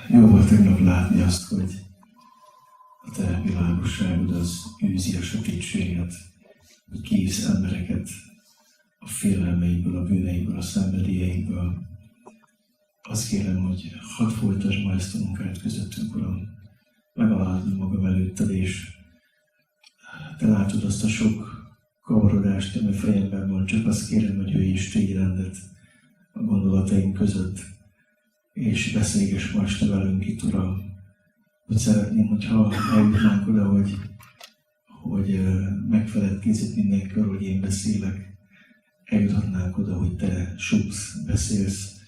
Jó volt tegnap látni azt, hogy a te világosságod az űzi a sötétséget, hogy kihívsz embereket a félelmeiből, a bűneiből, a szenvedélyeiből. Azt kérem, hogy hadd folytasd ma ezt a munkát közöttünk, Uram. Megalázom magam előtted, és te látod azt a sok kavarodást, ami a fejemben van, csak azt kérem, hogy jöjj és tégy rendet a gondolataink között, és beszélgess ma este velünk itt, Uram. Hogy szeretném, hogyha eljutnánk oda, hogy megfeledkezzük mindenkor, hogy én beszélek. Eljuthatnánk oda, hogy te suksz, beszélsz,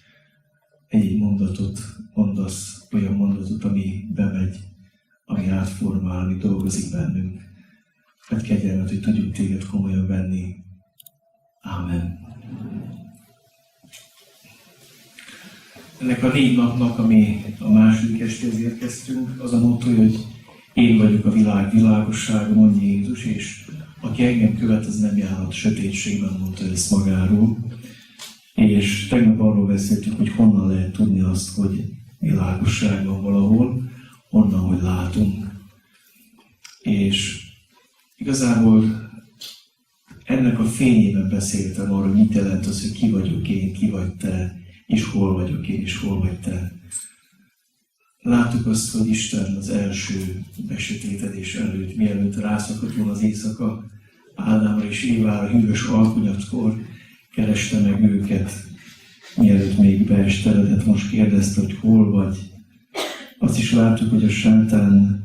egy mondatot mondasz, olyan mondatot, ami bemegy, ami átformál, ami dolgozik bennünk. Adj kegyelmet, hogy tudjuk téged komolyan venni. Ámen. Ennek a 4 napnak, ami a második estéhez érkeztünk, az a motto, hogy én vagyok a világ világossága, mondja Jézus, és aki engem követ, az nem járhat sötétségben, mondta ezt magáról. És tegnap arról beszéltünk, hogy honnan lehet tudni azt, hogy világosság van valahol, onnan, hogy látunk. És igazából ennek a fényében beszéltem arról, hogy mit jelent az, hogy ki vagyok én, ki vagy te, és hol vagyok én, és hol vagy te. Láttuk azt, hogy Isten az első besötétedés előtt, mielőtt rászakadt volna az éjszaka, Ádámra és Évára hűvös alkonyatkor kereste meg őket, mielőtt még beesteledett, most kérdezte, hogy hol vagy. Azt is láttuk, hogy a sátán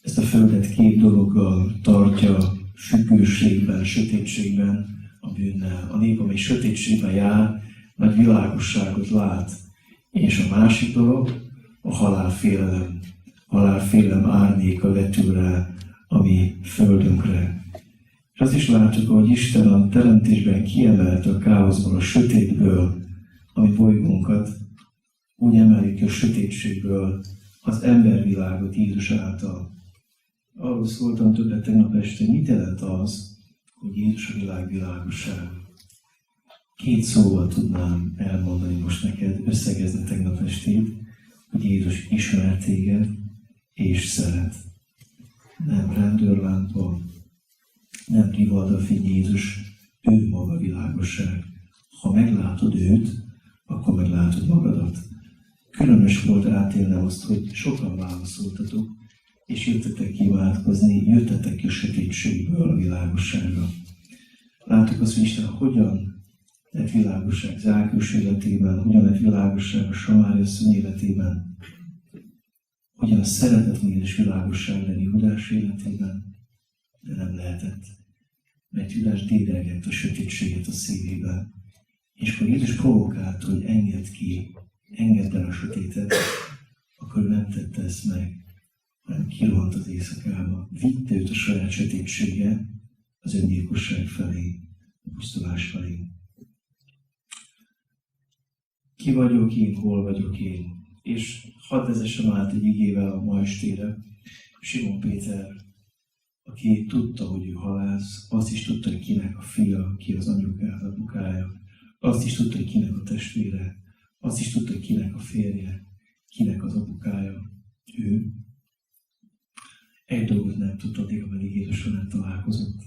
ezt a földet 2 dologgal tartja függőségben, sötétségben, a bűnnel. A nép, amely sötétségben jár, nagy világosságot lát. És a másik dolog a halálfélelem. Halálfélelem árnyéka vetül rá a mi földünkre. És azt is látjuk, hogy Isten a teremtésben kiemelte a káoszból, a sötétből, ami bolygónkat, úgy emeli ki a sötétségből az embervilágot Jézus által. Arról szóltam többet tegnap este, mit jelent az, hogy Jézus a világ világossága. 2 szóval tudnám elmondani most neked, összegezni tegnap estét, hogy Jézus ismer téged és szeret. Nem rendőrlámpa, nem rivaldafény Jézus, ő maga világosság. Ha meglátod őt, akkor meglátod magadat. Különös volt átélnem azt, hogy sokan válaszoltatok, és jöttetek imádkozni, jöttetek ki a sötétségből a világosságra. Láttuk azt, hogy Isten hogyan lett világosság Zákius életében, hogyan lett világosság a Samária asszony életében, hogyan szeretett Jézus világosság lenni Judás életében, de nem lehetett, mert Judás dédelgett a sötétséget a szívében. És akkor Jézus provokálta, hogy engedd el a sötétet, akkor ő nem tette ezt meg, hanem kirohant az éjszakába, vitte őt a saját sötétsége az öngyilkosság felé, a pusztulás felé. Ki vagyok én, hol vagyok én? És hadd vezessem át egy igével a ma estére. Simon Péter, aki tudta, hogy ő halász, azt is tudta, hogy kinek a fia, ki az anyukája, apukája, azt is tudta, hogy kinek a testvére, azt is tudta, hogy kinek a férje, kinek az apukája, ő. Egy dolgot nem tudta addig, ameddig Jézussal nem találkozott.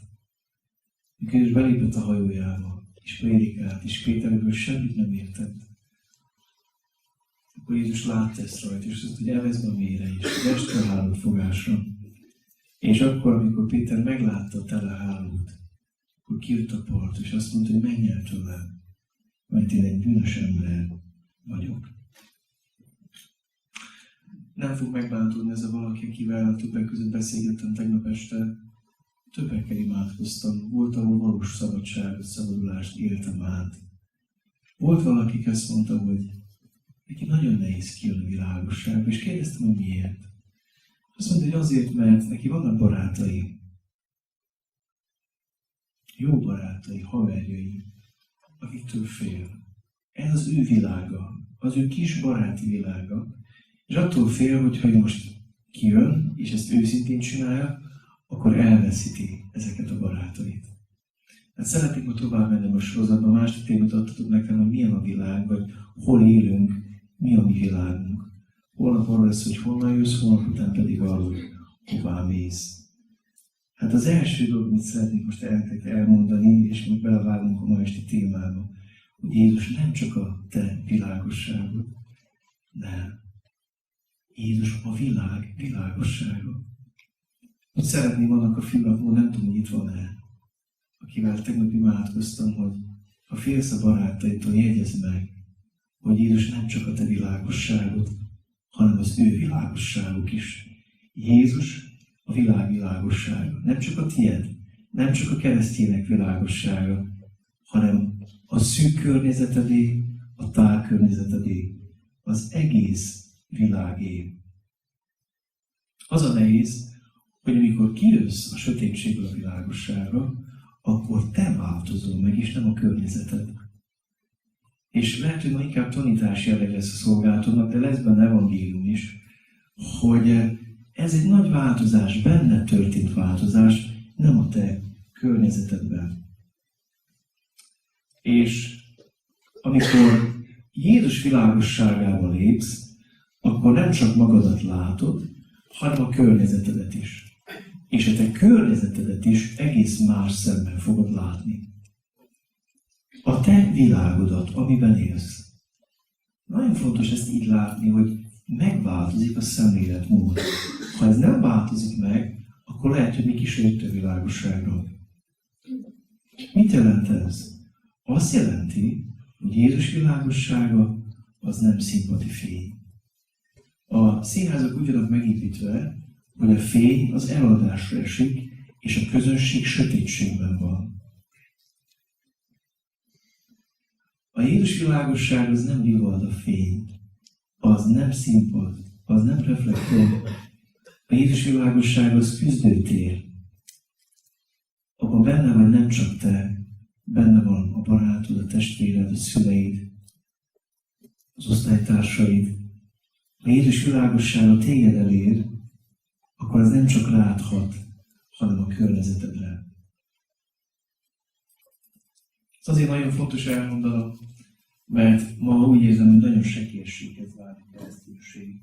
Mikor Jézus belépett a hajójába, és prédikált, és Péter ebből semmit nem értett, akkor Jézus látta ezt rajta, és azt mondta, hogy elvezd a mélyre is, vesd a hálót fogásra. És akkor, amikor Péter meglátta a tele hálót, akkor kijött a part, és azt mondta, hogy menj el tőlem, mert én egy bűnös ember vagyok. Nem fog megbántódni ez a valaki, akivel a többek között beszélgettem tegnap este. Többekkel imádkoztam. Volt, ahol valós szabadságot, szabadulást éltem át. Volt valaki, aki azt mondta, hogy neki nagyon nehéz kijön a világosságba, és kérdeztem, hogy miért. Azt mondta, hogy azért, mert neki vannak barátai. Jó barátai, haverjai, akiktől fél. Ez az ő világa, az ő kis baráti világa. És attól fél, hogy ha most kijön, és ezt őszintén csinálja, akkor elveszíti ezeket a barátait. Hát szeretnék ma tovább menni a sorozatban, másik témát adtatok nekem, hogy milyen a világ, vagy hol élünk, mi a mi világunk. Holnap arra lesz, hogy honnan jössz, holnap után pedig arra, hogy hová mész. Hát az első dolog, amit szeretnék most elmondani, és még belevágunk a ma esti témába, hogy Jézus nem csak a te világosságod, nem. Jézus a világ világossága. Úgy szeretném annak a fiúnak, nem tudom, hogy itt van-e, akivel tegnap imádkoztam, hogy ha félsz a barátaitól, jegyezd meg, hogy Jézus nem csak a te világosságod, hanem az ő világosságuk is. Jézus a világ világossága. Nem csak a tied, nem csak a keresztjének világossága, hanem a szűk környezetedé, a tál környezetedé, az egész világé. Az a nehéz, hogy amikor kijössz a sötétségből a világosságra, akkor te változol meg, és nem a környezeted. És lehet, hogy ma inkább tanítás jelleg lesz a szolgálatodnak, de lesz benne evangélium is, hogy ez egy nagy változás, benne történt változás, nem a te környezetedben. És amikor Jézus világosságába lépsz, akkor nem csak magadat látod, hanem a környezetedet is. És a te környezetedet is egész más szemmel fogod látni. A te világodat, amiben élsz. Nagyon fontos ezt így látni, hogy megváltozik a szemléletmód. Ha ez nem változik meg, akkor lehet, hogy mi kísérjük a világosságra. Mit jelent ez? Azt jelenti, hogy Jézus világossága az nem színpadi fény. A színházak úgy vannak megépítve, hogy a fény az eladásra esik, és a közönség sötétségben van. A Jézus világosság az nem rivalda fény, az nem színpad, az nem reflektor. A Jézus világosság az küzdőtér. Abban benne vagy nem csak te, benne van a barátod, a testvéred, a szüleid, az osztálytársaid. Ha Jézus világossága téged elér, akkor az nem csak rád hat, hanem a környezetedre. Ez azért nagyon fontos elmondanom, mert ma úgy érzem, hogy nagyon sekélyességhez válik a kereszténység.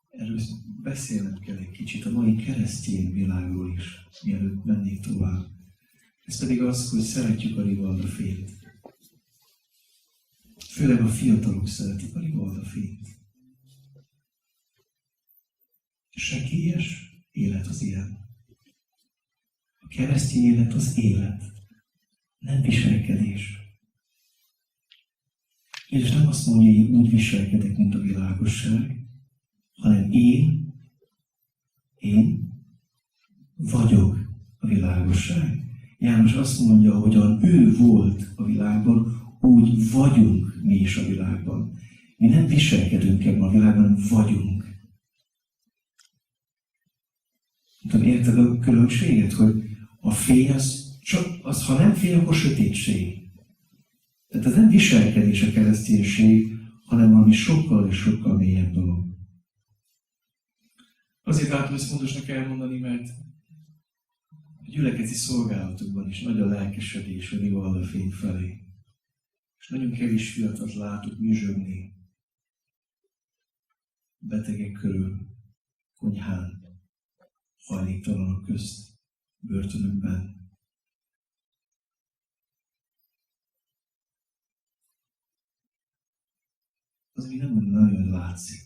Erről beszélnem kell egy kicsit a mai keresztény világról is, mielőtt mennék tovább. Ez pedig az, hogy szeretjük a rivalda fényt. Főleg a fiatalok szeretik a rivalda fényt. Sekélyes élet az ilyen. A keresztény élet az élet, nem viselkedés. És nem azt mondja, hogy én úgy viselkedek, mint a világosság, hanem én vagyok a világosság. János azt mondja, ahogyan ő volt a világban, úgy vagyunk mi is a világban. Mi nem viselkedünk ebben a világban, hanem vagyunk. Tudom, érted a különbséget, hogy a fény az, ha nem fény, akkor sötétség. Tehát ez nem viselkedés a kereszténység, hanem valami sokkal és sokkal mélyebb dolog. Azért látom ezt fontosnak elmondani, mert a gyülekezeti szolgálatokban is nagy a lelkesedés a rivalda fény felé. És nagyon kevés fiatalt látok nyüzsögni betegek körül, konyhán, hajléktalanok közt, börtönökben. Az még nem nagyon látszik.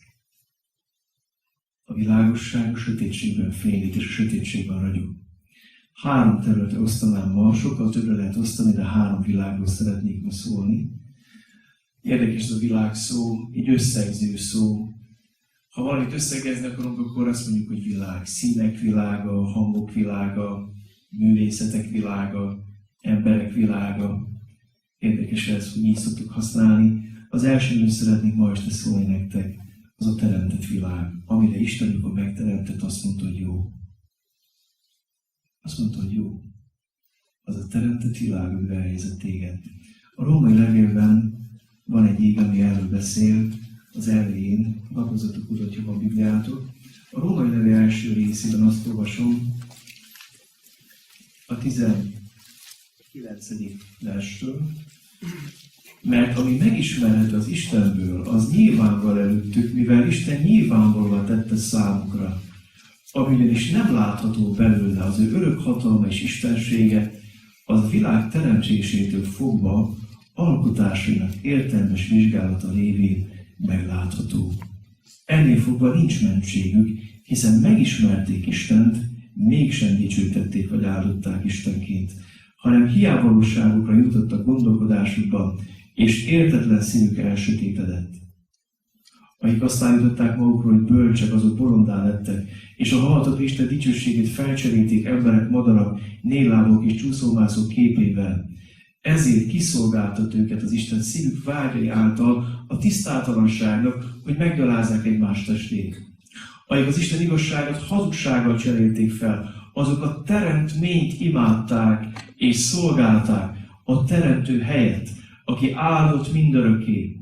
A világosság a sötétségben fénylít, és a sötétségben ragyog. 3 területre osztanám ma, sokkal többre lehet osztani, de 3 világról szeretnék ma szólni. Érdekes ez a világ szó, egy összegző szó. Ha valamit összegezni akarunk, akkor azt mondjuk, hogy világ. Színek világa, hangok világa, művészetek világa, emberek világa. Érdekes ez, hogy mi így szoktuk használni. Az elsőről szeretnék ma este szólni nektek, az a teremtett világ, amire Isten, amikor megteremtett, azt mondta, hogy jó. Azt mondta, hogy jó. Az a teremtett világ, amivel helyezett téged. A római levélben van egy ige, ami erről beszél, az elején, lapozzatok urat, jobb a Bibliátok. A római levél első részében azt olvasom, a 19. versről. Mert ami megismerhető az Istenből, az nyilvánvaló előttük, mivel Isten nyilvánvalóan tette számukra. Ami ugyanis nem látható belőle, az ő örök hatalma és istensége, az világ teremtésétől fogva alkotásainak értelmes vizsgálata révén meglátható. Ennél fogva nincs mentségük, hiszen megismerték Istent, mégsem dicsőítették vagy áldották Istenként, hanem hiávalóságukra jutottak gondolkodásukban, és értetlen szívük elsötétedett. Akik azt állították magukról, hogy bölcsek, azok bolondá lettek, és a halhatató Isten dicsőségét felcserélték emberek, madarak, néllábok és csúszómászók képével. Ezért kiszolgáltat őket az Isten szívük vágyai által a tisztátalanságnak, hogy meggyalázzák egymás testét. Akik az Isten igazságot hazugsággal cserélték fel, azok a teremtményt imádták és szolgálták, a teremtő helyet, aki áldott mindörökké.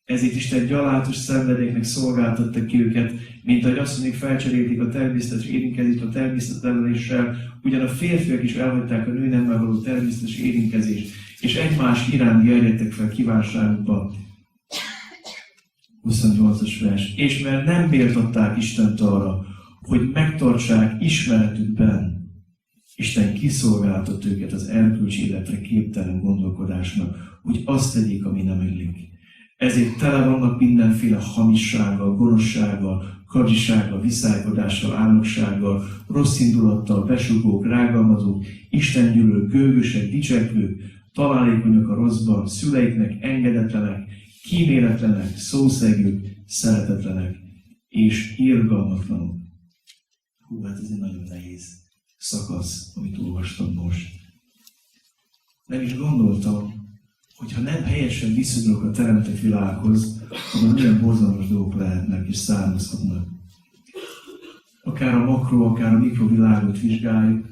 Ezért Isten gyalázatos szenvedélyeknek szolgáltatta ki őket, mint ahogy azt mondjuk felcserélték a természetes érinkezést a természeteleléssel, ugyan a férfiak is elhagyták a nőnemmel való természetes érinkezést, és egymás iránt gerjedtek fel kívánságukba. 28-as vers. És mert nem méltatták Istent arra, hogy megtartsák ismeretükben, Isten kiszolgáltat őket az erkölcsi életre képtelen gondolkodásnak, hogy azt tegyék, ami nem illik. Ezért tele vannak mindenféle hamissággal, gonoszsággal, kadzsisággal, viszálykodással, álnoksággal, rossz indulattal, besugók, rágalmazók, istengyűlölők, gőgösek, dicsekvők, találékonyak a rosszban, szüleiknek engedetlenek, kíméletlenek, szószegők, szeretetlenek és irgalmatlanok. Hú, hát ez egy nagyon nehéz szakasz, amit olvastam most. Nem is gondoltam, hogyha nem helyesen viszonyulok a teremtett világhoz, akkor milyen borzalmas dolgok lehetnek és származhatnak. Akár a makro, akár a mikrovilágot vizsgáljuk,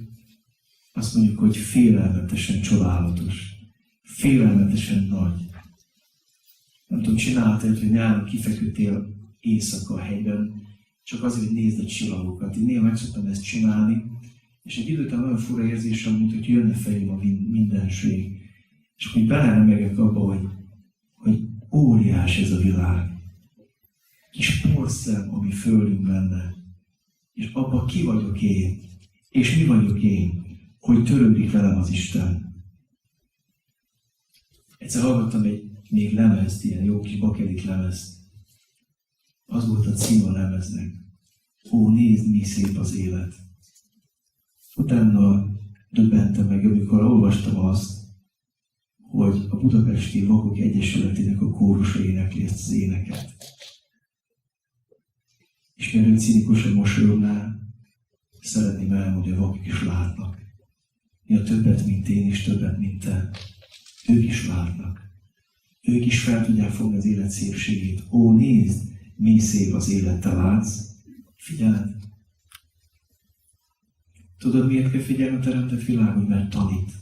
azt mondjuk, hogy félelmetesen csodálatos, félelmetesen nagy. Nem tudom, csináltad, hogy nyáron kifeküdtél éjszaka a hegyben, csak azért, hogy nézd a csillagokat. Én néha meg szoktam ezt csinálni, és egy idő után nagyon fura érzésem, mint hogy jönne felém a mindenség. És akkor beleremegek abba, hogy óriás ez a világ. Kis porszem, ami földünk benne. És abba ki vagyok én, és mi vagyok én, hogy törődik velem az Isten. Egyszer hallgattam egy még lemezt, ilyen jó kis bakelit lemezt. Az volt a cím a lemeznek. Ó, nézd, mi szép az élet. Utána döbbentem meg, amikor olvastam azt, hogy a Budapesti Vakok Egyesületének a kórusa énekli ezt az éneket. És mielőtt cinikusan mosolyognál, szeretném elmondani, hogy a vakok is látnak. Ja, többet, mint én, és többet, mint te. Ők is látnak. Ők is fel tudják fogni az élet szépségét. Ó, nézd, mi szép az élet, te látsz. Figyeld! Tudod, miért kell figyelni a teremtett világon? Mert tanít.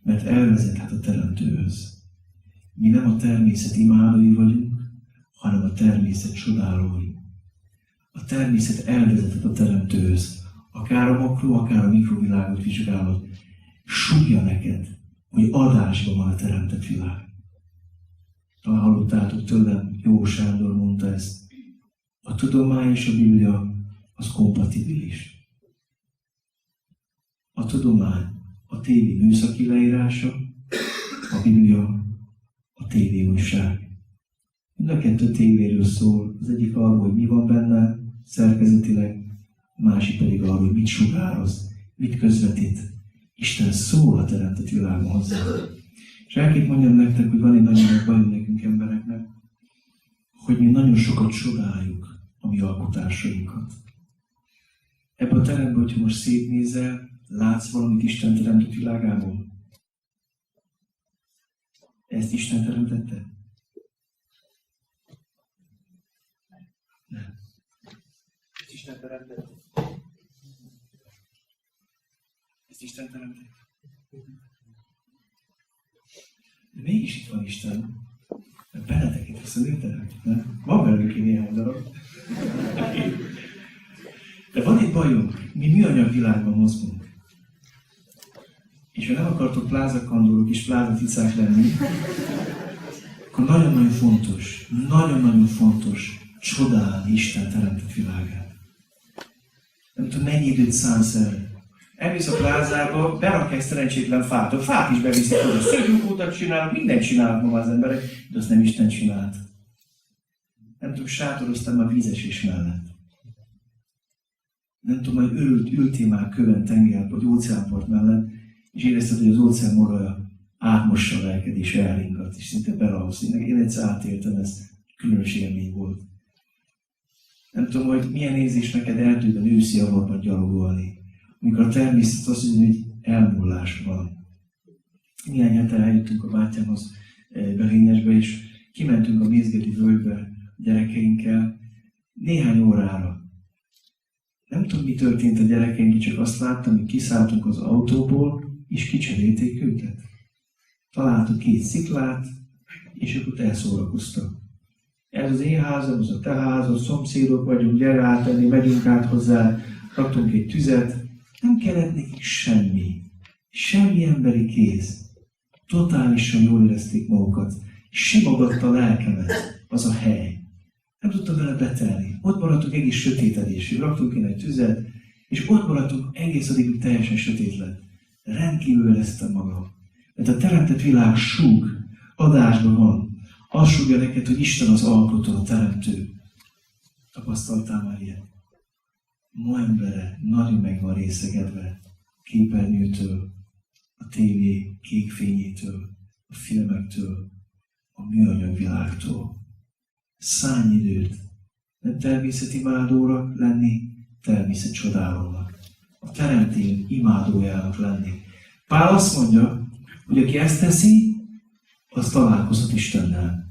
Mert elvezet a Teremtőhöz. Mi nem a természet imádói vagyunk, hanem a természet csodálói. A természet elvezetett a Teremtőhöz. Akár a makro, akár a mikrovilágot vizsgálod. Súgja neked, hogy adásban van a teremtett világ. Talán hallottátok tőlem, Jó Sándor mondta ezt. A tudomány és a Biblia az kompatibilis. A tudomány a tévé műszaki leírása, a Biblia a tévé újság. Mind a kettő tévéről szól. Az egyik arról, hogy mi van benne szerkezetileg, a másik pedig arról, hogy mit sugároz, mit közvetít. Isten szól a teremtett világon hozzá. És el kell mondjam nektek, hogy van egy nagyon nagy bajunk nekünk embereknek, hogy mi nagyon sokat csodáljuk a mi alkotásainkat. Ebben a teremben, hogyha most szétnézel, látsz valamit Isten teremtett világából? Ezt Isten teremtette? Nem. Ezt Isten teremtette? Ezt Isten teremtette? De mégis itt van Isten. Mert beletekint összedételek, nem? Van belőlük néhány darab. De van egy bajunk, mi műanyag világban mozgunk. És ha nem akartok plázakandorok és plázaticák lenni, akkor nagyon-nagyon fontos csodálni Isten teremtett világát. Nem tudom, mennyi időt szánsz erre. Elmész a plázába, berak egy szerencsétlen fát. A fát is beviszik oda. Szökőkútat csinálnak, mindent csinálnak ma az emberek, de azt nem Isten csinált. Nem tudom, sátoroztam a vízesés mellett. Nem tudom, hogy ültél már köven, tenger vagy óceánpart mellett, és érezted, hogy az óceán moraja átmossa a lelked és elringat, és szinte belahozsz. Én egyszer átéltem, ez különös élmény volt. Nem tudom, hogy milyen érzés neked erdőben őszi avarban gyalogolni, amikor a természet azt mondja, hogy elmúlás van. Néhány hete eljöttünk a bátyámhoz Belényesbe, és kimentünk a Mézgeti völgybe a gyerekeinkkel néhány órára. Nem tudom, mi történt a gyerekeink, csak azt láttam, hogy kiszálltunk az autóból, és kicserélték őket. Találtuk 2 sziklát, és ők ott elszórakoztak. Ez az én házam, az a te házad, szomszédok vagyunk, gyere átvenni, megyünk át hozzá, raktunk egy tüzet. Nem kellett nekik semmi. Semmi emberi kéz. Totálisan jól érezték magukat. Simogatta a lelkemet az a hely. Nem tudtam vele betelni. Ott maradtunk egész sötétedésig. Raktunk én egy tüzet, és ott maradtunk egész addig, hogy teljesen sötét lett. Rendkívül éreztem magam. Mert a teremtett világ súg, adásban van. Azt súgja neked, hogy Isten az alkotó, a teremtő. Tapasztaltál már ilyet? Ma embere nagyon meg van részegedve képernyőtől, a tévé kék fényétől, a filmektől, a műanyag világtól. Szállj időt, nem természetimádóra lenni, természetcsodálónak. A teremtén imádójának lenni. Pál azt mondja, hogy aki ezt teszi, az találkozhat Istennel.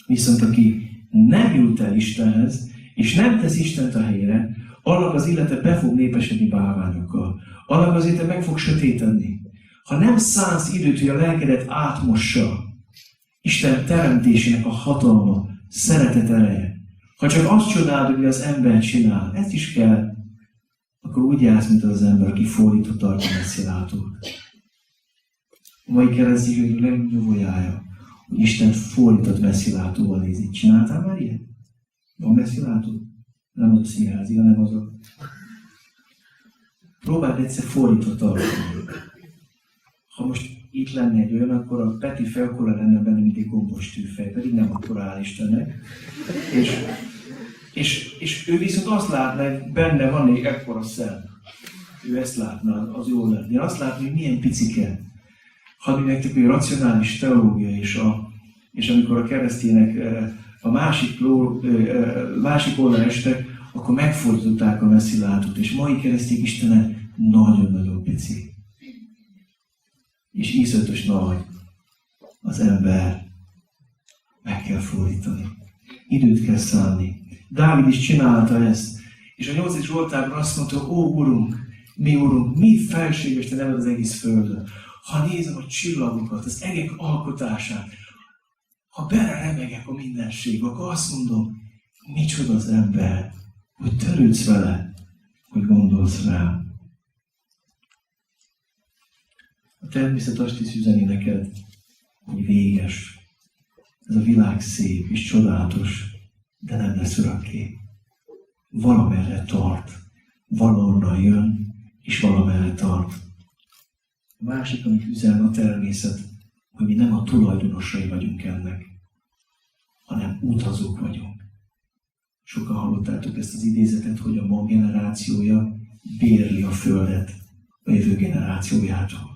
Viszont aki nem jut el Istenhez, és nem tesz Istent a helyére, annak az élete be fog népesedni bálványokkal. Annak az élete meg fog sötétedni. Ha nem szánsz időt, hogy a lelkedet átmossa Isten teremtésének a hatalma, szeretet ereje, ha csak azt csodálod, hogy az ember csinál, ezt is kell, akkor úgy jársz, mint az ember, aki fordítva tartja a messzilátót. A mai keresztény legnyugolyája, hogy Isten fordított messzilátóval nézi. Csináltál már ilyet? Van messzilátó? Nem az a színházi, hanem az a... Próbáld egyszer fordítva tartani. Ha most itt lenne egy olyan, akkor a Peti felkora lenne benne, mint egy gombos tűfej, pedig nem akkora áll Istennek. És ő viszont azt látná, hogy benne van egy ekkora szem. Ő ezt látná, az jól lenne. Én azt látnám, hogy milyen picike. Hadd nektek, hogy a racionális teológia és amikor a keresztények a másik oldalra estek, akkor megfordították a messzilátót, és mai keresztény Istene nagyon-nagyon pici. És ízötös nagy az ember. Meg kell fordítani. Időt kell szállni. Dávid is csinálta ezt. És a 8. Zsoltárban azt mondta, ó Urunk, mi felséges te neved az egész földön. Ha nézem a csillagokat, az egek alkotását, ha beleremegek a mindenségbe, akkor azt mondom, micsoda az ember, hogy törődsz vele, hogy gondolsz rá. A természet azt is üzeni neked, hogy véges. Ez a világ szép és csodálatos, de nem lesz örökké. Valamerre tart, valahonnan jön, és valamerre tart. A másik, amit üzen a természet, hogy mi nem a tulajdonosai vagyunk ennek, hanem utazók vagyunk. Sokan hallottátok ezt az idézetet, hogy a ma generációja bérli a Földet a jövő generációjától.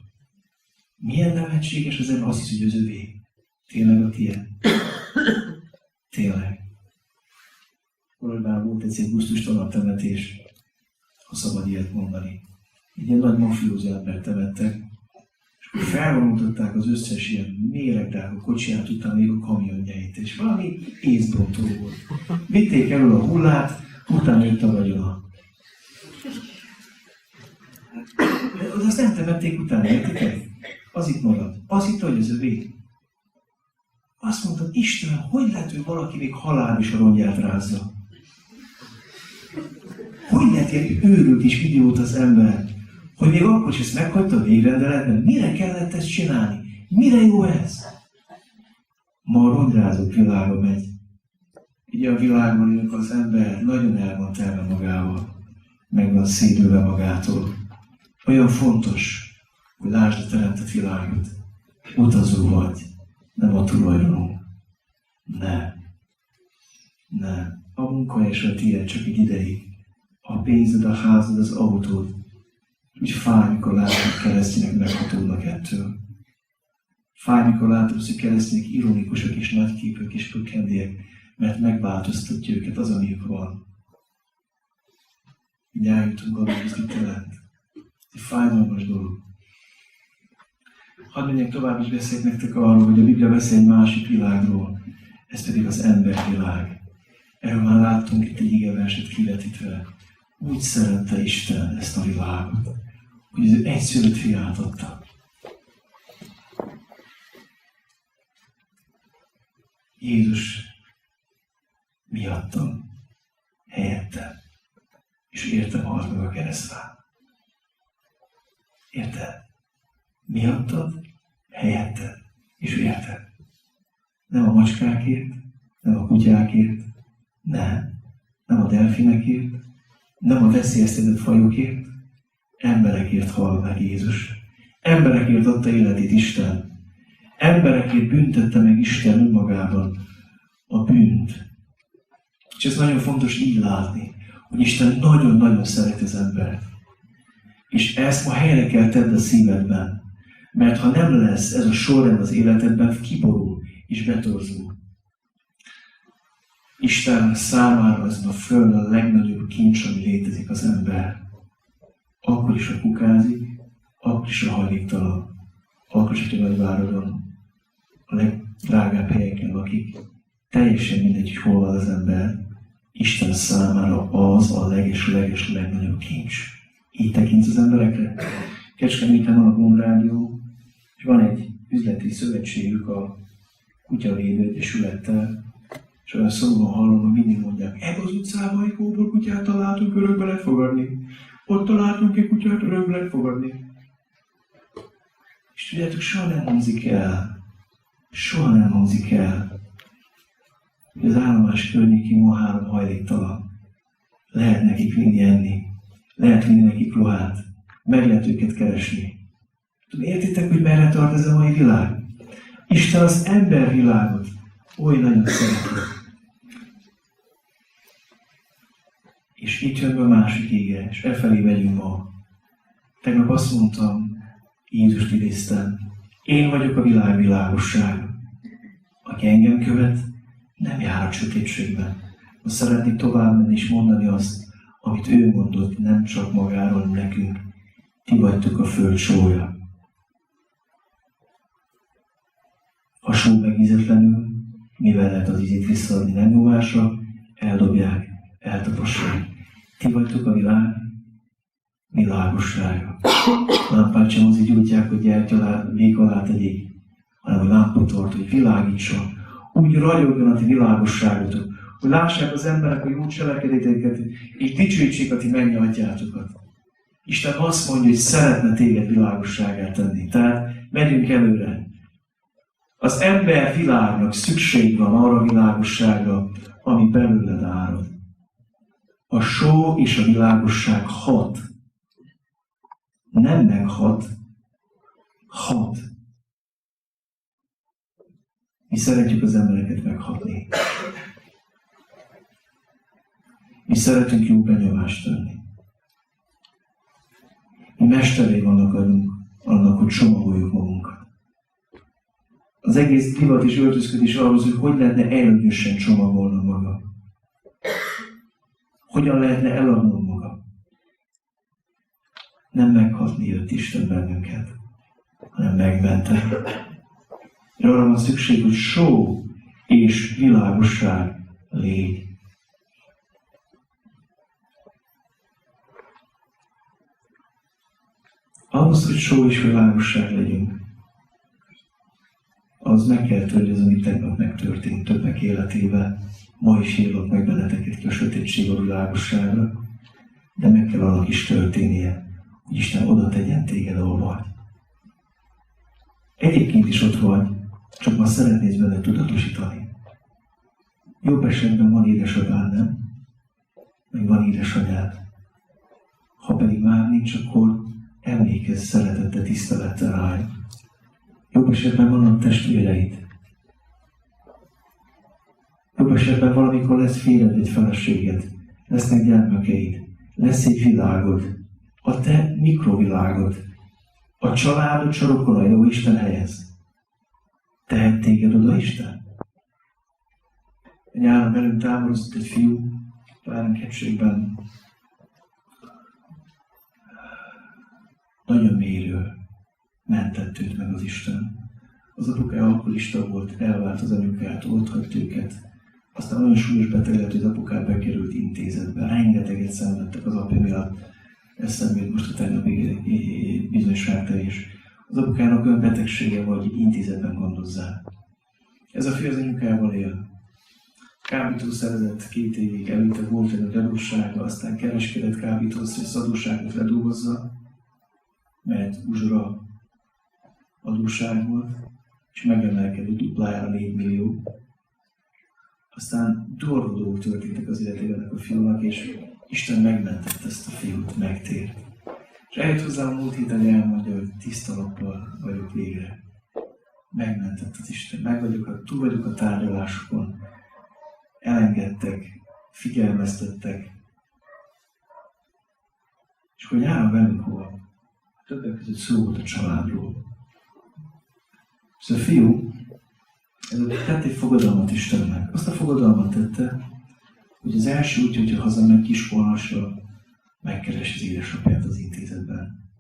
Milyen nevetséges az ember, azt hisz, hogy az övé. Tényleg a tiéd? Tényleg. Valójában volt egy gusztustalan temetés, ha szabad ilyet mondani. Egy ilyen nagy mafiózó embert temettek, és akkor felvonultatták az összes ilyen méregdrága kocsiját, utána még a kamionjait, és valami észbrontó volt. Vitték elő a hullát, utána jött a vagyona. De azt nem temették utána, értitek? Az itt marad. Az itt, hogy az övé. Azt mondtam, Istenem, hogy lehet, hogy valaki még halál is a rongyát rázza? Hogy lehet ilyen őrült és idiót az ember, hogy még akkor is ezt meghagyta a végrendeletben? Mire kellett ezt csinálni? Mire jó ez? Ma a rongyrázók világa megy. Ugye a világban élünk, az ember nagyon el van telve magával, meg van szédülve magától. Olyan fontos, hogy lásd a teremtett világot. Utazó vagy, nem a tulajdonunk. Nem. A munkahelyes a tiéd csak egy ideig. A pénzed, a házad, az autód. Úgy fáj, mikor látom, hogy keresztények meghatódnak ettől. Fáj, mikor látom, hogy keresztények ironikusak és nagyképűek és pökkendiek, mert megváltoztatja őket az, amiük van. Így eljutunk arra, hogy ez mit jelent. Ez egy fájdalmas dolog. Hadd menjek tovább, és beszéljek nektek arról, hogy a Biblia beszél egy másik világról, ez pedig az embervilág. Erről már láttunk itt egy igeverset kivetítve. Úgy szerette Isten ezt a világot, hogy az egyszülött fiát adta. Jézus miattam, helyettem, és értem halt meg a keresztfán. Érted? Miattad, helyetted, és érted. Nem a macskákért, nem a kutyákért, nem a delfinekért, nem a veszélyeztetett fajokért, emberekért hal meg Jézus. Emberekért adta életét Isten. Emberekért büntette meg Isten önmagában a bűnt. És ez nagyon fontos így látni, hogy Isten nagyon-nagyon szeret az embert. És ezt ma helyre kell tedd a szívedben. Mert ha nem lesz ez a sorrend az életedben, kiborul és betorzul. Isten számára azon a Földön a legnagyobb kincs, ami létezik az ember. Akkor is, ha kukázik, akkor is, ha hajléktalan, akkor is, hogy a nagyvárodon, a legdrágább helyeken lakik. Teljesen mindegy, hogy hol van az ember. Isten számára az a leges legnagyobb kincs. Így tekintsz az emberekre. Kecskeméten van a Gondrádió, és van egy üzleti szövetségük a Kutyavédő Egyesülettel, és olyan szomorúan hallom, hogy mindig mondják, ebbe az utcában egy kóbor kutyát találtunk, örökbe lehet fogadni. Ott találtunk egy kutyát, örökbe lehet fogadni. És tudjátok, soha nem hangzik el, hogy az állomás környékén ma 3 hajléktalan. Lehet nekik vinni enni, lehet vinni nekik ruhát, meg lehet őket keresni. Értitek, hogy merre tart ez a mai világ? Isten az embervilágot oly nagyon szereti. És itt jön be a másik ége, és efelé megyünk ma. Tegnap azt mondtam, Jézust idéztem, én vagyok a világ világossága. Aki engem követ, nem jár a sötétségben. Most szeretnék tovább menni és mondani azt, amit ő mondott, nem csak magáról, nekünk. Ti vagytok a föld sója. Ha só megízetlenül, mivel lehet az ízét visszaadni nem nyomásra, eldobják, eltapossák. Ti vagytok a világ világossága. Lámpát sem azért gyújtják, hogy gyertya vék alá tegyék, hanem hogy lámpot tart, hogy világítson. Úgy ragyogjon a ti világosságotok, hogy lássák az emberek a jó cselekedeteket, és dicsőítsék a ti mennyi atyátokat. Isten azt mondja, hogy szeretne téged világosságát tenni. Tehát megyünk előre. Az ember világnak szükség van arra a világosságra, ami belőled árad. A só és a világosság hat. Nem meghat, hat. Mi szeretjük az embereket meghatni. Mi szeretünk jó benyomást tenni. Mi mesterei vannak annak, hogy csomagoljuk magunkat. Az egész divat és öltözködés arról, hogy lehetne előnyösen csomagolnom magam. Hogyan lehetne eladnom magam. Nem meghatni jött Isten bennünket, hanem megmenteni. Arra van szükség, hogy só és világosság légy. Ahhoz, hogy só és világosság legyünk, az meg kell törni az, ami tegnap megtörtént többek életében. Ma is hívlak meg benneteket ki a sötétség a világosságra, de meg kell annak is történnie, hogy Isten oda tegyen téged, ahol vagy. Egyébként is ott vagy, csak ma szeretnéd vele tudatosítani. Jobb esetben van édesapád, nem? Meg van édesanyád. Ha pedig már nincs, akkor emlékezz szeretettel, tisztelettel rájuk. Jobb esetben vannak testvéreid. Jobb esetben valamikor lesz férjed, egy feleséged, lesznek gyermekeid, lesz egy világod, a te mikrovilágod, a családod sarokon, ahol Isten helyez. Tehet téged oda Isten? Nyáron velünk táborozott egy fiú, Párenkhegységben. Nagyon mélyről mentett őt meg az Isten. Az apukája alkoholista volt, elvált az anyukától, ott hagyt őket. Aztán olyan súlyos beteg lett, hogy az apukája bekerült intézetbe. Rengeteget szenvedtek az apja miatt. Eszembe jut most a tegnapi bizonyságtevés. Az apukának olyan betegsége volt, hogy intézetben gondozzák. Ez a fiú az anyukájával él. Kábítószerezett 2 évig, előtte volt egy adóssága, aztán kereskedett kábítószer, és az adósságot ledolgozza, mert uzsora adósság volt, és megemelkedett duplájára 4 millió. Aztán durva dolgok történtek az életében ennek a fiúnak, és Isten megmentette ezt a fiút, megtért. És eljött hozzám a múlt héten, hogy elmondja, hogy tiszta lappal vagyok végre. Megmentett az Isten, túl vagyok a tárgyalásokon. Elengedtek, figyelmeztettek. És hogy járna velünk hova? Többek között szó volt a családról. És a fiú tett egy fogadalmat Istennek. Azt a fogadalmat tette, hogy az első úgy, hogyha hazamegy Kiskolnasra, megkeresi az édesapját az intézetben.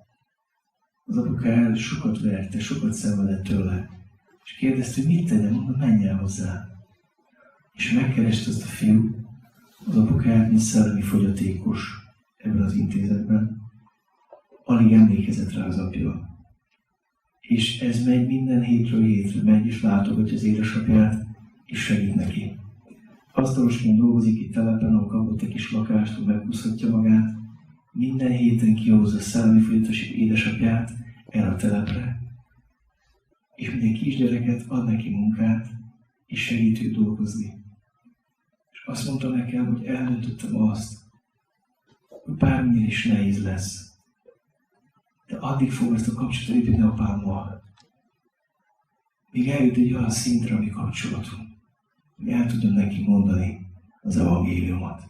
Az apukája sokat verte, sokat szenvedett tőle, és kérdezte, hogy mit tegyem, mondta, menj el hozzá. És megkereste ezt a fiú, az apukáját, mint szellemi fogyatékos ebben az intézetben. Alig emlékezett rá az apja. És ez megy minden hétről hétre, megy és látogatja az édesapját, és segít neki. Asztalosként dolgozik itt telepen, ahol kapott egy kis lakást, hogy meghúzhatja magát. Minden héten kihozza a szellemi fogyatékos édesapját erre a telepre. És minden kisgyereket ad neki munkát, és segít őt dolgozni. És azt mondta nekem, hogy eldöntöttem azt, hogy bármilyen is nehéz lesz, de addig fogom ezt a kapcsolatot építeni apámmal, míg eljut egy olyan szintre, ami kapcsolatunk, hogy el tudom neki mondani az evangéliumot.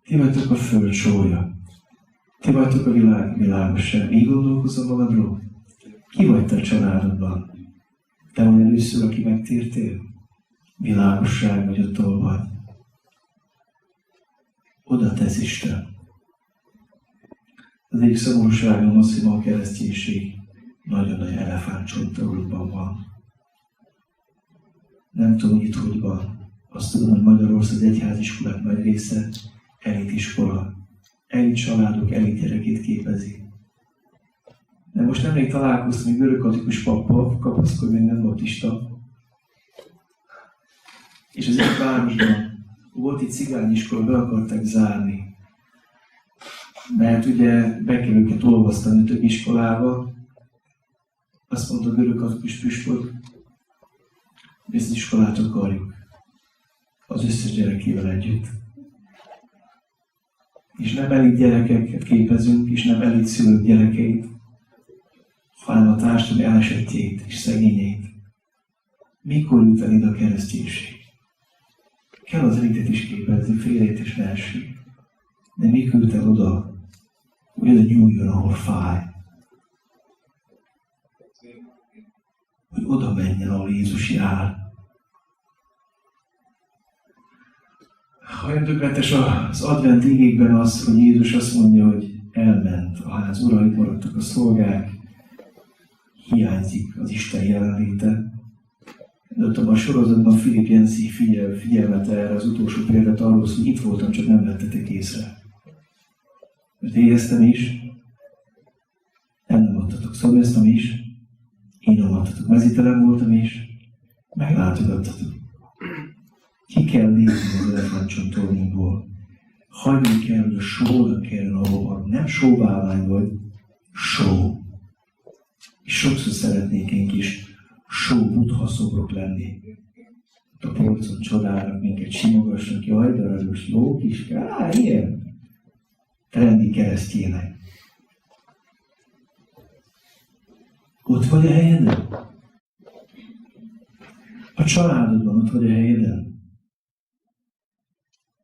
Ti vagytok a föld sója. Ti vagytok a világ világossága. Így gondolkozol magadról? Ki vagy te a családodban? Te vagy először, aki megtértél? Világosság vagy ott, ahol vagy. Oda tesz Isten. Az egyik szomorúságom az, hogy ma a kereszténység nagyon-nagyon elefántcsontorúban van. Nem tudom, hogy itt hogy van. Azt tudom, hogy Magyarország az egyháziskolák nagy része elitiskola. Elit családok elit gyerekét képezi. De most nemrég találkoztam egy görögkatolikus pappal, kapaszkodj, még nem baptista. És az egyik városban volt egy cigányiskola, be akarták zárni. Mert ugye be kell őket olvasztani több iskolába. Azt mondta a görögkatolikus püspök, hogy ezt az iskolát akarjuk. Az összes gyerekével együtt. És nem elit gyerekeket képezünk, és nem elit szülők gyerekeit, hanem a társadalom elesettjét és szegényeit. Mikor jut el ide a kereszténység? Kell az elitet is képezni, félét és ne essék. De mikor jut el oda, hogy oda nyúljon, ahol fáj? Hogy oda menjen, ahol Jézus jár. Olyan tökéletes az advent igékben az, hogy Jézus azt mondja, hogy elment a ház, uraik maradtak a szolgák, hiányzik az Isten jelenléte. De ott a sorozatban Philip Jensi figyelmet erre az utolsó példát arról, hogy itt voltam, csak nem vettetek észre. Mert éreztem is, nem adtatok, szomjaztam is, én nem adtatok, mezítelen voltam is, meglátogattatok. Ki kell lépni az elefántcsontornyunkból. Hagyni kell, hogy a sónak kell, ahol van. Nem sóválvány vagy, só. És sokszor szeretnénk is só-buddha szobrok lenni. A polcon csodálnak minket, simogasnak, jaj, de aranyos, jó kis, ilyen. Trendi keresztjének. Ott vagy a helyeden? A családodban ott vagy a helyeden?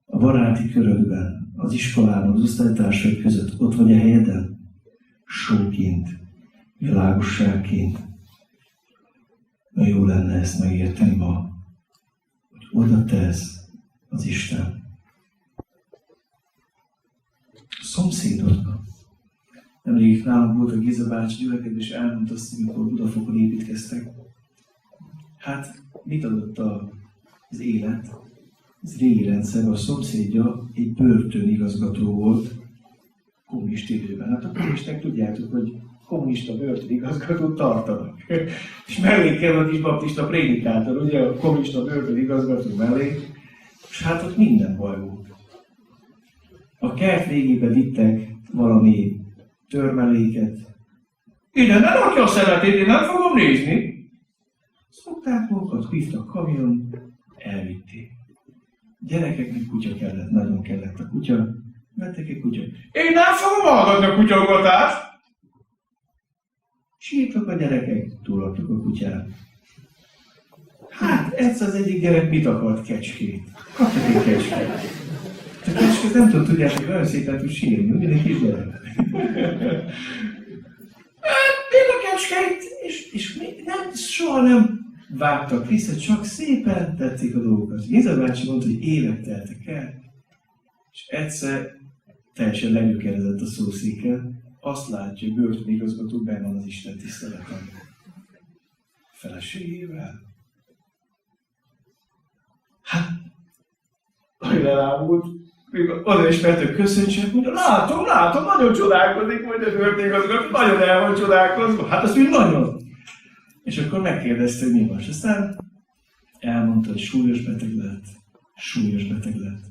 A baráti körödben, az iskolában, az osztálytársaid között ott vagy a helyeden? Sóként, világosságként. Na jó lenne ezt megérteni ma, hogy oda tesz az Isten. A szomszédodban. Nemrég nálam volt a Géza bácsi gyülekezet, és elmondta azt, amikor Budafokon építkeztek. Hát, mit adott az élet? Ez régi rendszer, a szomszédja egy börtönigazgató volt kommunista időben. Hát a kommunisták tudjátok, hogy kommunista börtönigazgatót tartanak. És mellé kell a kis baptista prédikátor, ugye a kommunista börtönigazgató mellé, és hát ott minden baj volt. A kert végébe vittek valami törmeléket. Ide ne rakja a szeletét, én nem fogom nézni. Szokták magukat, hívtak kamion, elvitték. Gyerekeknek kutya kellett, nagyon kellett a kutya. Vettek egy kutya. Én nem fogom hallgatni a kutyaugatást! Sírtak a gyerekek, túladtak a kutyát. Hát, egyszer az egyik gyerek mit akart? Kecskét. Kaptak egy kecskét. A kecskét nem tudom, tudjátok, hogy nagyon szépen tud sírni, ugyan egy kis gyerek. Még a kecskét, és nem, soha nem vágtak vissza, csak szépen tették a dolgokat. Géza bácsi mondta, hogy évek teltek el, és egyszer teljesen legyökerezett a szószéken, azt látja, hogy börtönigazgató benn van az Isten tiszteleten. Feleségével. Hát, ahogy elámult, még oda is mert köszöntsék, mondja, látom, nagyon csodálkozik, hogy a börtönigazgató, nagyon el van csodálkozva. Hát azt mondja, nagyon. És akkor megkérdezte, hogy mi van. És aztán elmondta, hogy súlyos beteg lett.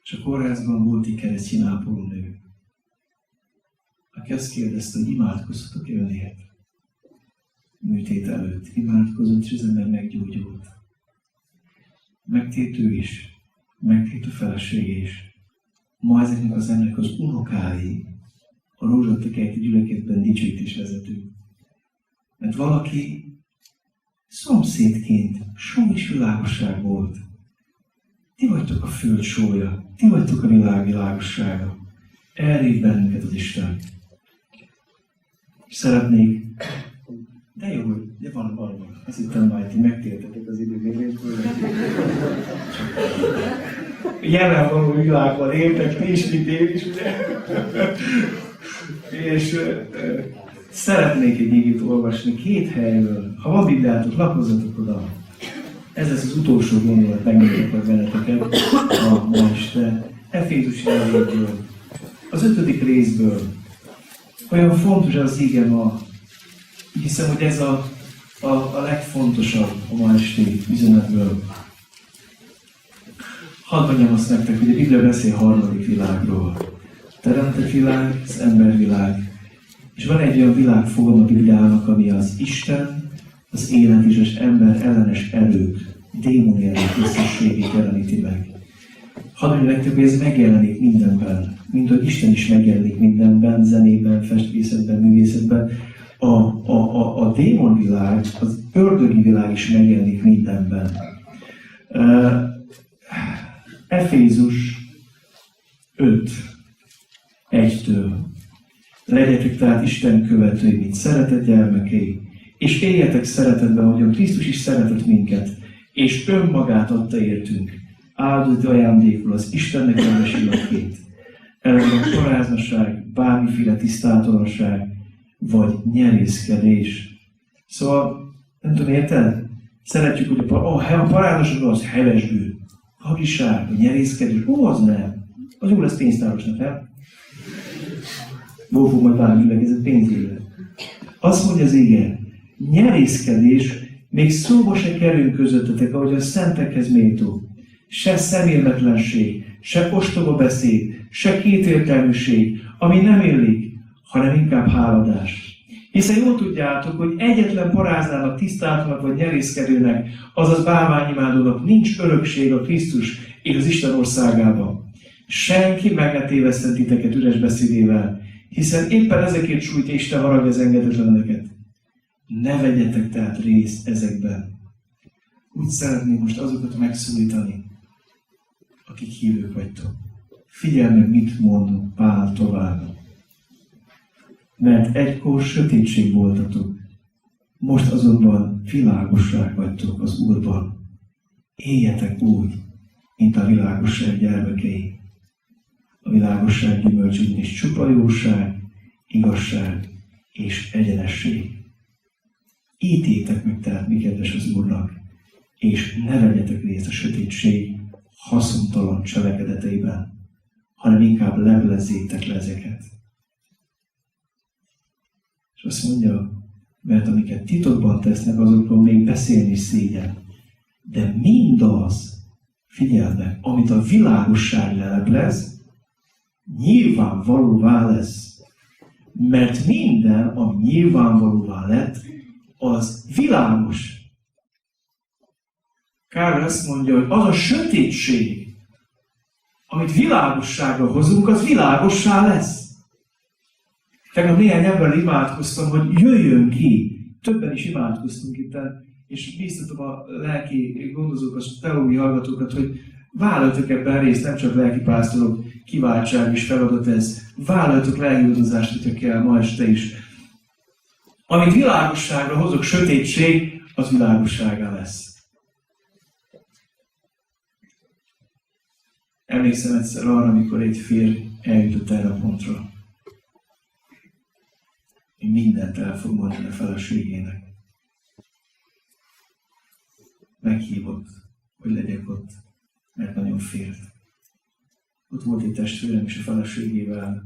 És a kórházban volt egy keresztyén ápolónő, aki azt kérdezte, hogy imádkozhatok-e önért. Műtét előtt imádkozott, és az ember meggyógyult. Megtért ő is, megtért a felesége is. Ma ezeknek az emberek az unokái a rózsatekerti gyülekezetben dicsőítésvezetők. Mert valaki szomszédként só és világosság volt. Ti vagytok a föld sója, ti vagytok a világ világossága. Elhív bennünket az Isten. Szeretnék, de jó, de van. Azt hittem majd, ti megtértetek az időmérésből. Jelenvaló világban éltek, ti is, mint én is, ugye? És szeretnék egy igét olvasni 2 helyről. Ha van Bibliátok, lapozzatok oda. Ez lesz az utolsó gondolat, megmutatok benneteket a ma este. Efézusi levélből, az 5. részből. Olyan fontos az ige ma. Hiszem, hogy ez a legfontosabb a ma esti üzenetből. Hadd mondjam azt nektek, hogy a Biblia beszél 3. világról. Teremtett világ, az embervilág. És van egy olyan világfogalom a Bibliának, ami az Isten, az élet és az ember ellenes erők, démoni erők összességét jeleníti meg. Hadd mondjam nektek, hogy ez megjelenik mindenben. Mint hogy Isten is megjelenik mindenben, zenében, festvészetben, művészetben. A démonvilág, az ördögi világ is megjelenik mindenben. Efézus 5:1-től. Legyetek tehát Isten követői, mint szeretett gyermekei, és éljetek szeretetben, ahogyan Krisztus is szeretett minket, és önmagát adta értünk, áldott ajándékul az Istennek rendes illatként. Ellenben paráznaság, bármiféle tisztátalanság, vagy nyerészkedés. Szóval, nem tudom, érted? Szeretjük, hogy a paráznaság az hevesbű, hagiság, a nyerészkedés, az nem. Az jó lesz pénztárosnak, nem? Hol fog majd válni gyülekezet pénzével? Azt mondja az ige, nyerészkedés még szóba se kerül közöttetek, ahogy a szentekhez méltó. Se szemérmetlenség, se ostoba beszéd, se kétértelműség, ami nem illik, hanem inkább háladás. Hiszen jól tudjátok, hogy egyetlen paráznának, tisztátlanak vagy nyerészkedőnek, azaz bálványimádónak nincs örökség a Krisztus és az Isten országában. Senki meg ne téveszten titeket üres beszédével, hiszen éppen ezekért sújtja Isten haragja az engedetleneket. Ne vegyetek tehát részt ezekben. Úgy szeretném most azokat megszólítani, akik hívők vagytok. Figyelj meg, mit mond Pál tovább. Mert egykor sötétség voltatok, most azonban világosság vagytok az Úrban. Éljetek úgy, mint a világosság gyermekei. A világosság gyümölcse ugyanis csupa jóság, igazság és egyenesség. Ítéljétek meg tehát, mi kedves az Úrnak, és ne vegyetek részt a sötétség haszontalan cselekedeteiben, hanem inkább levelezzétek le ezeket. És azt mondja, mert amiket titokban tesznek, azokról még beszélni szégyen. De mindaz, figyeld meg, amit a világosság leleplez, nyilvánvalóvá lesz. Mert minden, ami nyilvánvalóvá lett, az világos. Károly azt mondja, hogy az a sötétség, amit világosságra hozunk, az világossá lesz. Tegnap néhány emberrel imádkoztam, hogy jöjjön ki. Többen is imádkoztunk itt, és bíztatom a lelki gondozókat, a teológiai hallgatókat, hogy vállaljatok ebben részt, nem csak lelkipásztorok, kiváltság és feladat ez. Vállaljatok lelkioldozást, hogyha kell ma este is. Amit világosságra hozok, sötétség, az világosságá lesz. Emlékszem egyszer arra, amikor egy férj eljutott erre a pontra, hogy mindent el fog mondani a feleségének. Meghívott, hogy legyek ott, mert nagyon félt. Ott volt egy testvérem is a feleségével,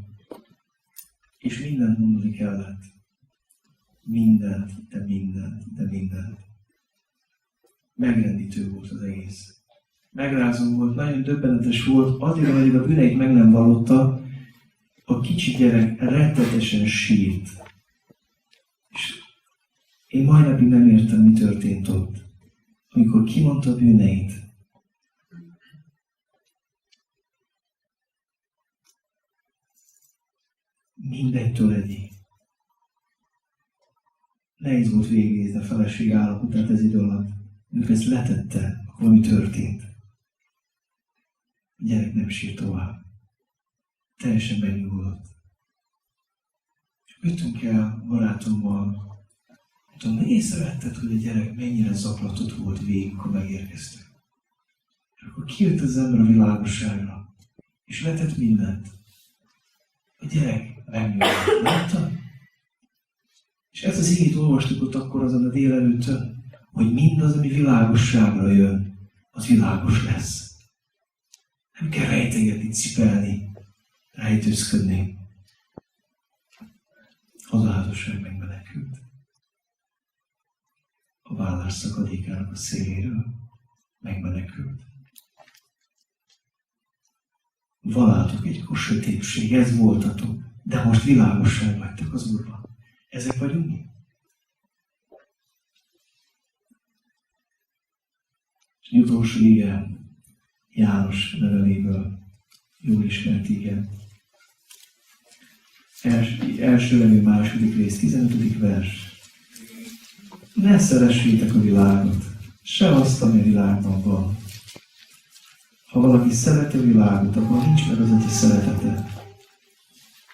és mindent mondani kellett. Mindent. Megrendítő volt az egész. Megrázó volt, nagyon döbbenetes volt, addig, ameddig a bűneit meg nem vallotta, a kicsi gyerek rettetesen sírt. És én mai napig nem értem, mi történt ott. Amikor kimondta a bűneit, mindegytől egyig. Nehéz volt végignézni a feleség állapotát ez idő alatt. Amikor ezt letette, akkor mi történt? A gyerek nem sírt tovább. Teljesen megnyugodott. És jöttünk el barátommal, mondtam, észrevetted, hogy a gyerek mennyire zaklatott volt végig, amikor megérkeztek. És akkor kijött az ember a világosságra, és letett mindent. A gyerek megnyugodott. Láttad? És ezt az igét olvastuk ott akkor azon a délelőttön, hogy mindaz, ami világosságra jön, az világos lesz. Nem kell rejtegetni, cipelni, rejtőzködni. Az áldozság megmenekült. A vállás szakadékának a széléről megmenekült. Valátok egykor sötétség, ez voltatok, de most világosság vagytok az Úrban. Ezek vagyunk mi? És utolsó ige, János leveléből, jól ismert ige. Első levél, második rész, 15. vers. Ne szeressétek a világot, se azt, ami a világban van. Ha valaki szereti a világot, akkor nincs meg az a ti szeretete.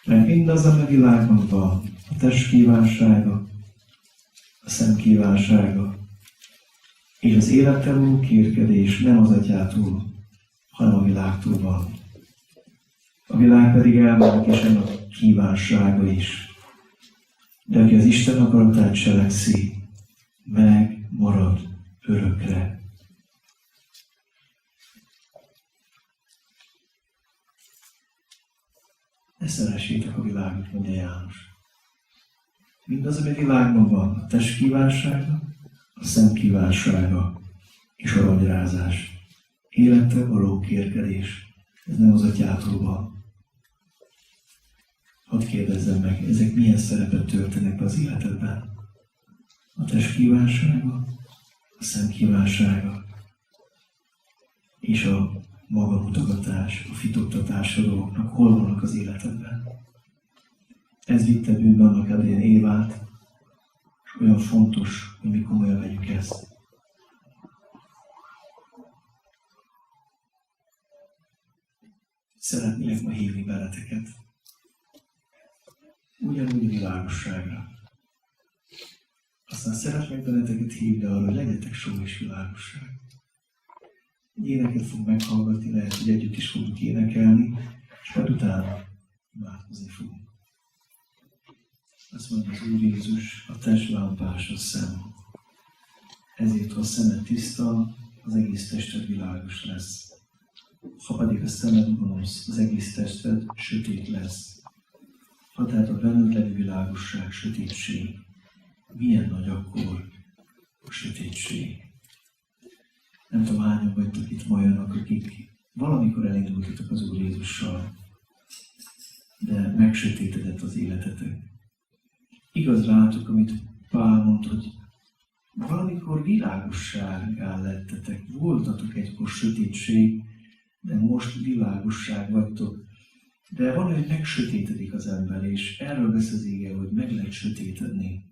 Mert mindaz, ami a világban van, a test kívánsága, a szem kívánsága, és az élettel való kérkedés nem az atyától, hanem a világtól van. A világ pedig elmúlik, és ennek kívánsága is. De aki az Isten akaratát cselekszi, megmarad örökre. Ne szeressétek a világot, mondja János. Mindaz, ami a világban van, a test kívánsága, a szem kívánsága és a ragyrázás. Élettel való kérkedés. Ez nem az atyától van, Hadd kérdezzem meg, ezek milyen szerepet töltenek be az életedben? A test kívánsága, a szem kívánsága, és a magamutogatás, a fitoktatás a dolgoknak hol vannak az életedben? Ez vitte bűnbe annak idején Évát, és olyan fontos, hogy mi komolyan vegyük ezt. Szeretnélek ma hívni benneteket, ugyanúgy világosságra. Aztán szeretnék benneteket hívni arra, hogy legyetek só és világosság. Egy éneket fogunk meghallgatni, lehet, hogy együtt is fogunk énekelni, és majd utána imádkozni fogunk. Azt mondja az Úr Jézus, a test lámpás a szem. Ezért, ha a szemed tiszta, az egész tested világos lesz. Ha pedig a szemed gonosz, az egész tested sötét lesz. Ha tehát a benned levő világosság sötétség, milyen nagy akkor a sötétség. Nem tudom, hányan vagytok itt ma olyanok, akik valamikor elindultatok az Úr Jézussal, de megsötétedett az életetek. Igaz rátok, amit Pál mond, hogy valamikor világossággá lettetek, voltatok egykor sötétség, de most világosság vagytok. De van, hogy megsötétedik az ember, és erről vesz az ige, hogy meg lehet sötétedni.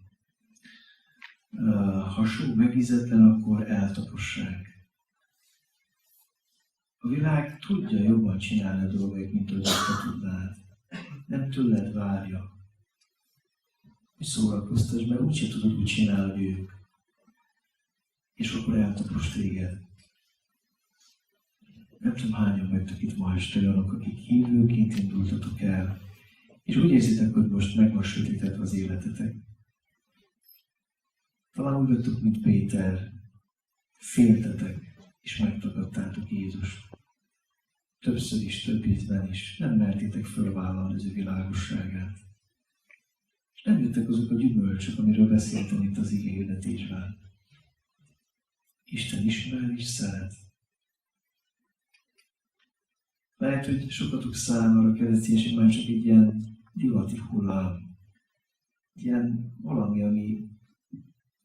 Ha só megízetlen, akkor eltapossák. A világ tudja jobban csinálni a dolgait, mint hogy te tudnád. Nem tőled várja, hogy szórakoztass, mert úgyse tudod úgy csinálni, hogy ők. És akkor eltapos téged. Nem tudom, hányan vagytok itt ma este olyanok, akik hívőként indultatok el, és úgy érzitek, hogy most meg van sötétedve az életetek. Talán úgy vagytok, mint Péter, féltetek, és megtagadtátok Jézust. Többször is, több ízben is nem mertétek fölvállalni az ő világosságát. És nem jöttek azok a gyümölcsök, amiről beszéltem itt az ige hirdetésben. Isten ismer és szeret. Lehet, hogy sokatok számára a kereszténység már csak egy ilyen divati hullám. Ilyen valami, ami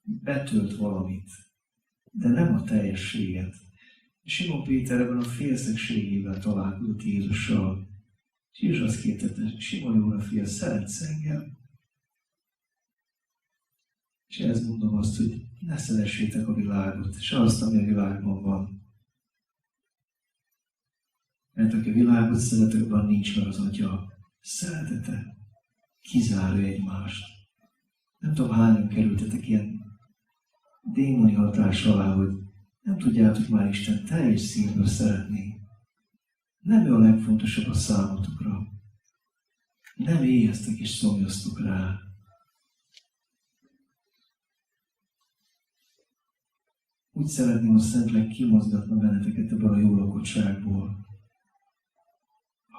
betölt valamit, de nem a teljességet. Simon Péter ebben a félszegségében találkozott Jézussal. És Jézus azt kérdezte, Simon Jóna fia, szeretsz engem? És ezt mondom azt, hogy ne szeressétek a világot, se azt, ami a világban van. Mert aki a világot szeret, abban nincs meg az Atya szeretete. Kizárja egymást. Nem tudom, hányan kerültetek ilyen démoni hatás alá, hogy nem tudjátok már Isten teljes szívből szeretni. Nem ő a legfontosabb a számotokra. Nem éheztek és szomjaztok rá. Úgy szeretném a Szentlélek kimozgatna benneteket ebből a jó lakottságból.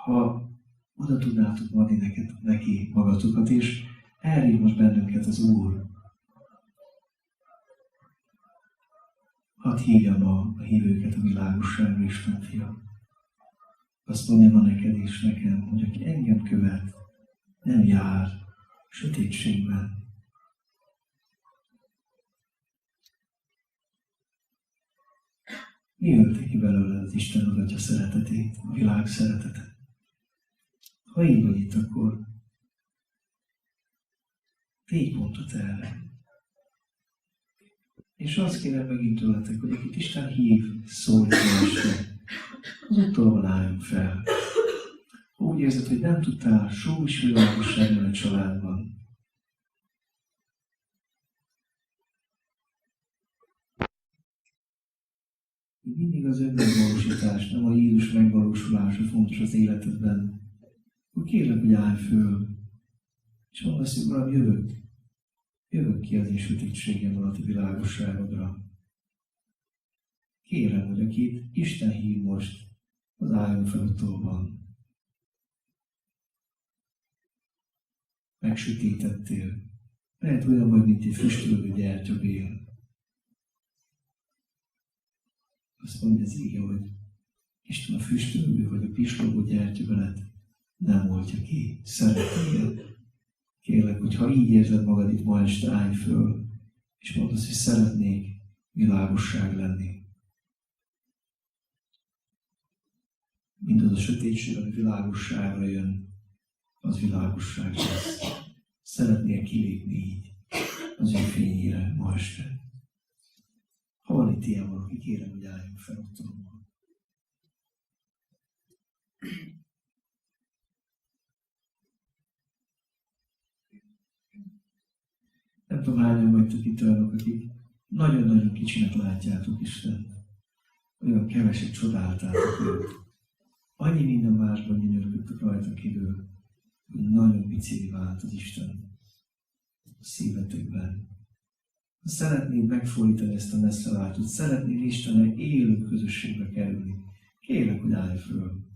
Ha oda tudnátok adni neki magatokat, és elhív most bennünket az Úr. Hadd hívjam a hívőket a világosságra, Isten Fia. Azt mondja ma neked és nekem, hogy aki engem követ, nem jár sötétségben. Mi ölte ki belőle az Isten az Atya szeretetét, a világ szeretetet? Ha így vagy itt, akkor tégy pontot erre. És azt kérem megint tőletek, hogy akit Isten hív, szóljon este, azutól álljon fel. Ha úgy érzed, hogy nem tudtál só és világosságban a családban, mindig az önmegvalósítás, nem a Jézus megvalósulása fontos az életedben, akkor kérlek, hogy állj föl, és mondd azt, hogy Uram, jövök ki az én sötétségem alatt a világosságodra. Kérem, hogy akit Isten hív most, az álljon fel utóban. Megsötétettél. Lehet olyan vagy, mint egy füstölő gyertyabél. Azt mondja az ige, hogy Isten a füstölő vagy a pislogó gyertya veled nem oltja ki. Szeretnél. Kérlek, hogy ha így érzed magad itt ma este, állj föl, és mondd azt, hogy szeretnék világosság lenni. Mindaz a sötétség, ami világosságra jön, az világosság lesz. Szeretnél kilépni így az ő fényére ma este. Ha van itt ilyen valaki, kérem, hogy álljunk fel otthonban. Nem tudom, hányan vagytok itt olyanok, akik nagyon-nagyon kicsinek látjátok Istent. Olyan keveset csodáltátok őt. Annyi minden másban gyönyörködtök rajta kívül, hogy nagyon piciri vált az Isten a szívetekben. Ha szeretnéd megfordítani ezt a messzelátót, szeretnéd Istennel élő közösségbe kerülni, kérlek, hogy állj föl.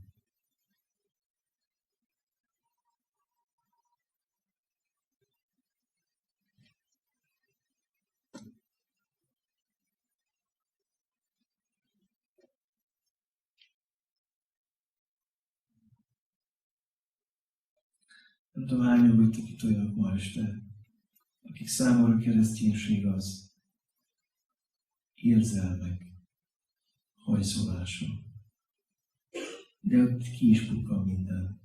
Nem tudom, hányan vagytok itt olyanok ma este, akik számára a kereszténység az érzelmek hajszolása. De ott ki is pukkan minden.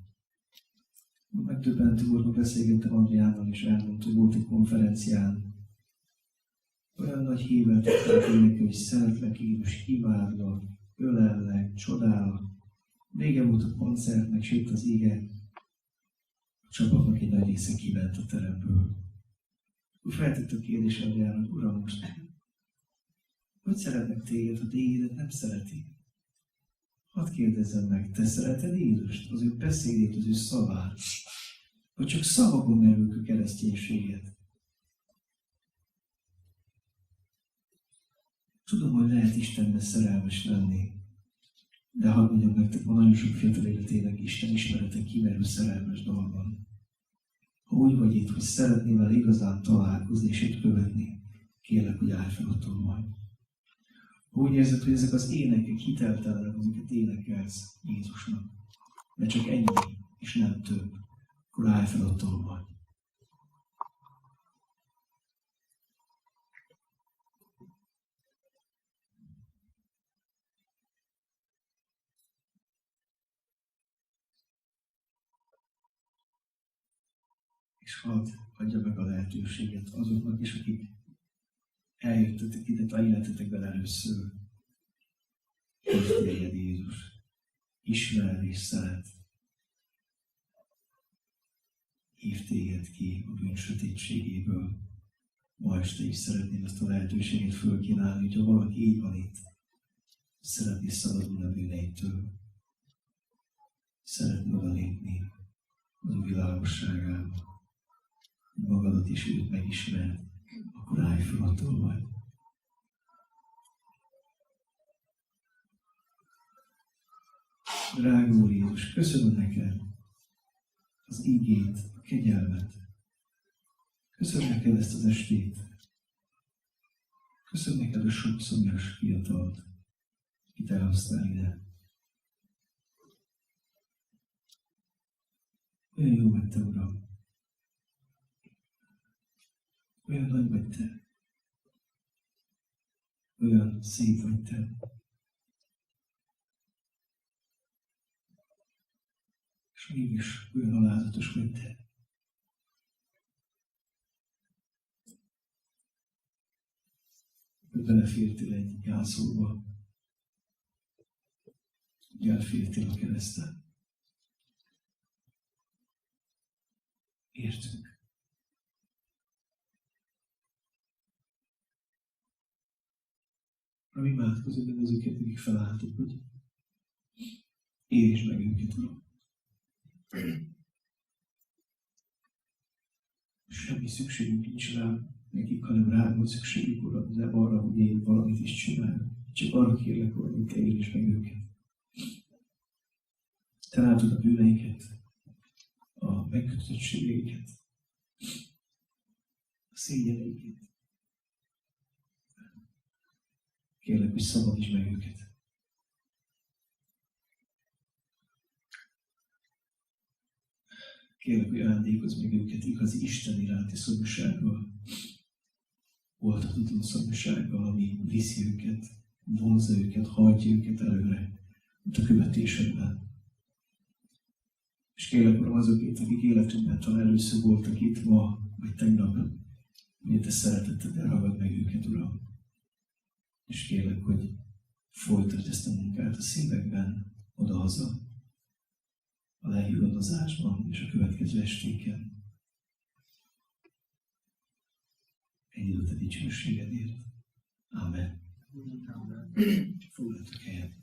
Megdöbbentő volt, beszélgettem Andriánnal, és elmondta, hogy volt egy konferencián. Olyan nagy hívet tettek neki, hogy szeretlek Jézus, imádlak, ölellek, csodálak. Vége volt a koncertnek, és jött az ige. A csapatnak egy nagy része kiment a teremből. Úgy feltett a kérdés Andrián, hogy Uram, most hogy szeretnek téged, ha tégedet nem szereti? Hadd kérdezzem meg, te szereted Jézust, az ő beszédét, az ő szavát? Vagy csak szavakon merülk a kereszténységet? Tudom, hogy lehet Istenben szerelmes lenni, de hadd mondjam nektek, ma nagyon sok fiatal életének Isten ismerete kimerül szerelmes dolgban. Ha úgy vagy itt, hogy szeretnél vele igazán találkozni és őt követni, kérlek, hogy állj fel otthonban. Ha úgy érzed, hogy ezek az énekek hiteltelenek, amiket énekelsz Jézusnak, de csak ennyi, és nem több, akkor állj fel otthonban. És hadd adja meg a lehetőséget azoknak is, akik eljöttetek ide, a életetekben először. Hívd téged Jézus. Ismer és szeret. Hívd téged ki a bűn sötétségéből. Ma este is szeretném ezt a lehetőséget fölkínálni, hogyha valaki így van itt. Szeretné szabadulni a bűneitől. Szeretné odalépni az ő világosságába. Magadat is őt megismered, akkor állj fel, attól vagy. Drága Úr Jézus, köszönöm neked az ígét, a kegyelmet. Köszönöm neked ezt az estét. Köszönöm neked a sok szomjas fiatalt, akit elhoztál ide. Olyan jó vagy te, Uram. Olyan nagy vagy te. Olyan szép vagy te. És mégis olyan alázatos vagy te. Hogy belefértél egy jászolba. Hogy elfértél a kereszten. Értünk. Uram, imádkozom mindazokért, akik felálltuk, hogy értsd meg őket, Uram. Semmi szükségünk nincs rám nekik, hanem rám van szükségük, Uram, nem arra, hogy én valamit is csináljak. Csak arra kérlek, Uram, hogy te értsd meg őket. Te látod a bűneiket, a megkötöttségeiket, a szégyeneiket. Kérlek, hogy szabadíts meg őket. Kérlek, hogy ajándékozz meg őket igazi Isten iránti szomjúsággal, oltatottan szomjúsággal, ami viszi őket, vonzza őket, hajtja őket előre, mint a követésedben. És kérlek, Uram, azokért, akik életünkben talán először voltak itt ma, vagy tegnap, hogy te szeretetted ragad meg őket, Uram. És kérlek, hogy folytasd ezt a munkát a szívekben, odahaza, a lelki gondozásban és a következő estéken. Egyedül a dicsőségedért. Ámen. Foglaljatok helyet.